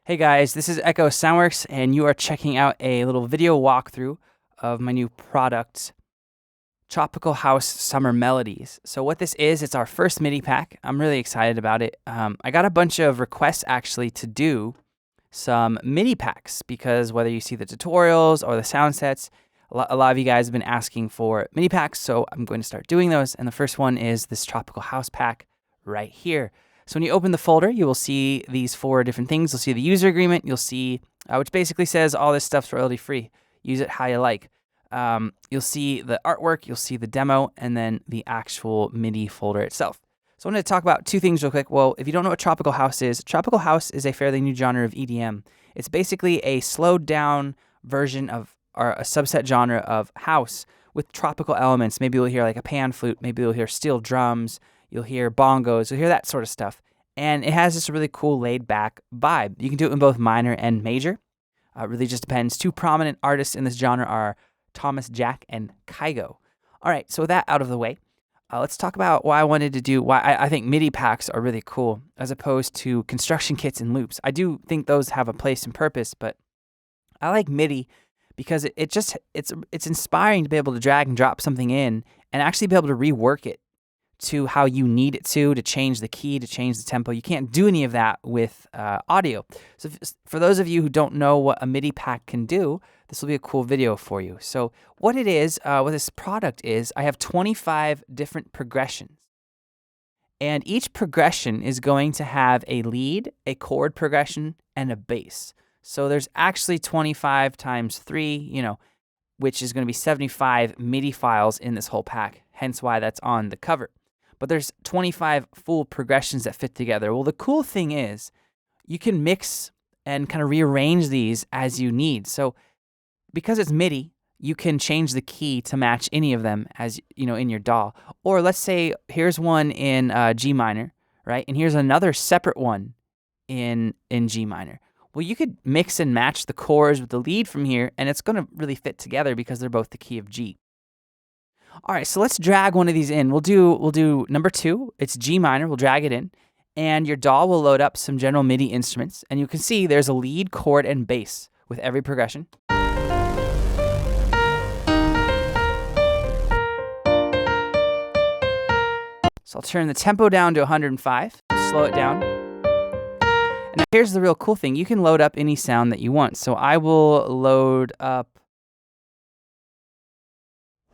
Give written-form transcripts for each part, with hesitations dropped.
Hey guys, this is Echo Soundworks, and you are checking out a little video walkthrough of my new product, Tropical House Summer Melodies. So what this is, it's our first MIDI pack. I'm really excited about it. I got a bunch of requests actually to do some MIDI packs because whether you see the tutorials or the sound sets, a lot of you guys have been asking for MIDI packs, so I'm going to start doing those. And the first one is this Tropical House pack right here. So when you open the folder, you will see these 4 different things. You'll see the user agreement. You'll see, which basically says all this stuff's royalty free. Use it how you like. You'll see the artwork, you'll see the demo, and then the actual MIDI folder itself. So I wanted to talk about 2 things real quick. Well, if you don't know what Tropical House is a fairly new genre of EDM. It's basically a slowed down version of, or a subset genre of house with tropical elements. Maybe you'll hear like a pan flute, maybe you'll hear steel drums, you'll hear bongos, you'll hear that sort of stuff. And it has this really cool laid back vibe. You can do it in both minor and major. It really just depends. 2 prominent artists in this genre are Thomas Jack and Kygo. All right, so with that out of the way, let's talk about why I think MIDI packs are really cool as opposed to construction kits and loops. I do think those have a place and purpose, but I like MIDI because it's inspiring to be able to drag and drop something in and actually be able to rework it to how you need it to change the key, to change the tempo. You can't do any of that with audio. So for those of you who don't know what a MIDI pack can do, this will be a cool video for you. So what it is, what this product is, I have 25 different progressions. And each progression is going to have a lead, a chord progression, and a bass. So there's actually 25 times 3, which is going to be 75 MIDI files in this whole pack, hence why that's on the cover. But there's 25 full progressions that fit together. Well, the cool thing is you can mix and kind of rearrange these as you need. So because it's MIDI, you can change the key to match any of them as in your DAW. Or let's say here's one in G minor, right? And here's another separate one in G minor. Well, you could mix and match the chords with the lead from here, and it's going to really fit together because they're both the key of G. All right, so let's drag one of these in. We'll do number 2. It's G minor. We'll drag it in, and your DAW will load up some general MIDI instruments, and you can see there's a lead, chord, and bass with every progression. So I'll turn the tempo down to 105, slow it down. And now here's the real cool thing. You can load up any sound that you want. So I will load up,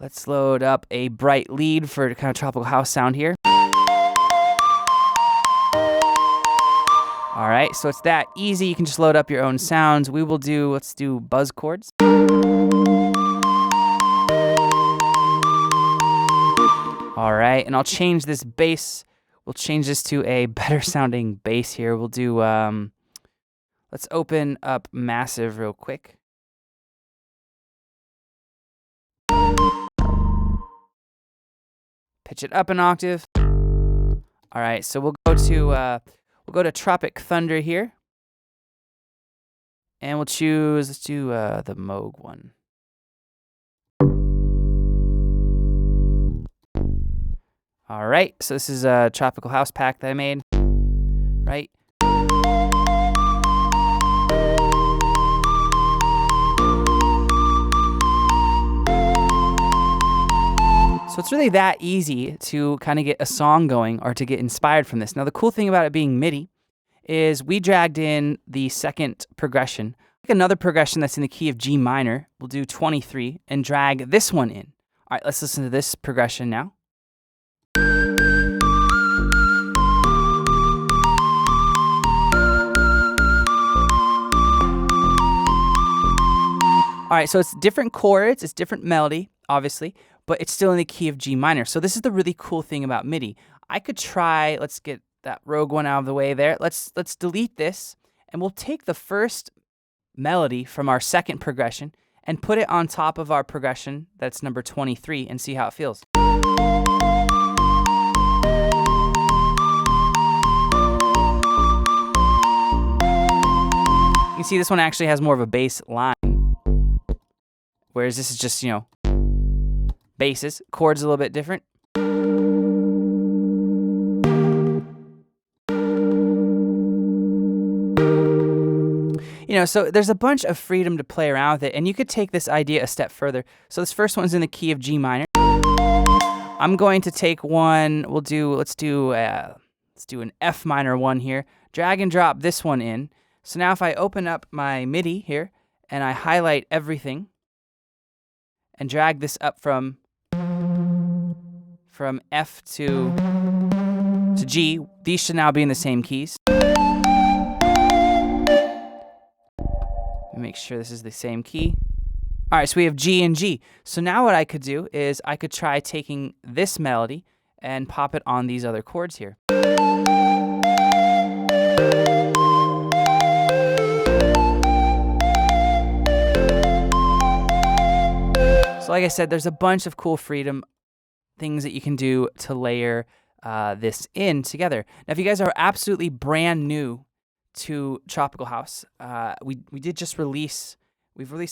let's load up a bright lead for kind of tropical house sound here. All right, so it's that easy. You can just load up your own sounds. Let's do buzz chords. All right, and I'll change this bass. We'll change this to a better sounding bass here. We'll do, let's open up Massive real quick. Pitch it up an octave. All right, so we'll go to Tropic Thunder here. And let's do the Moog one. All right, so this is a tropical house pack that I made, right? So it's really that easy to kind of get a song going or to get inspired from this. Now, the cool thing about it being MIDI is we dragged in the second progression, like another progression that's in the key of G minor. We'll do 23 and drag this one in. All right, let's listen to this progression now. All right, so it's different chords, it's different melody, obviously, but it's still in the key of G minor. So this is the really cool thing about MIDI. I could try, let's get that rogue one out of the way there. Let's delete this, and we'll take the first melody from our second progression and put it on top of our progression that's number 23 and see how it feels. You can see this one actually has more of a bass line. Whereas this is just, basses. Chords a little bit different. So there's a bunch of freedom to play around with it, and you could take this idea a step further. So this first one's in the key of G minor. I'm going to take one. Let's do an F minor one here. Drag and drop this one in. So now if I open up my MIDI here and I highlight everything and drag this up from F to G, these should now be in the same keys. Make sure this is the same key. All right, so we have G and G. So now what I could do is I could try taking this melody and pop it on these other chords here. So like I said, there's a bunch of cool freedom things that you can do to layer this in together. Now, if you guys are absolutely brand new to Tropical House, we've released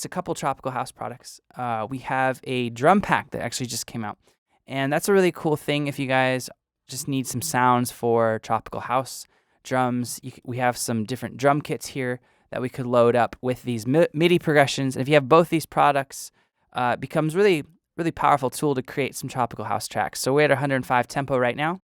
a couple Tropical House products. We have a drum pack that actually just came out, and that's a really cool thing if you guys just need some sounds for Tropical House drums. We have some different drum kits here that we could load up with these MIDI progressions. And if you have both these products, it becomes really powerful tool to create some Tropical House tracks. So we're at 105 tempo right now.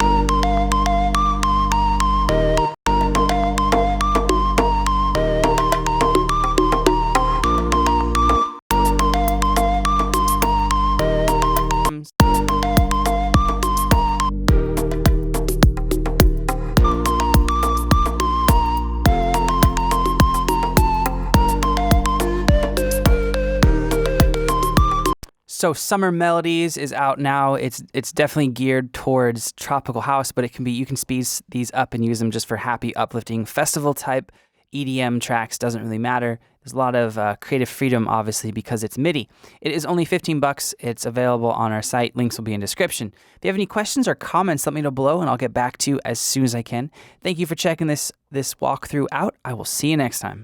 So Summer Melodies is out now. It's definitely geared towards Tropical House, but you can speed these up and use them just for happy, uplifting, festival type EDM tracks. Doesn't really matter. There's a lot of creative freedom, obviously, because it's MIDI. It is only $15. It's available on our site. Links will be in description. If you have any questions or comments, let me know below, and I'll get back to you as soon as I can. Thank you for checking this walkthrough out. I will see you next time.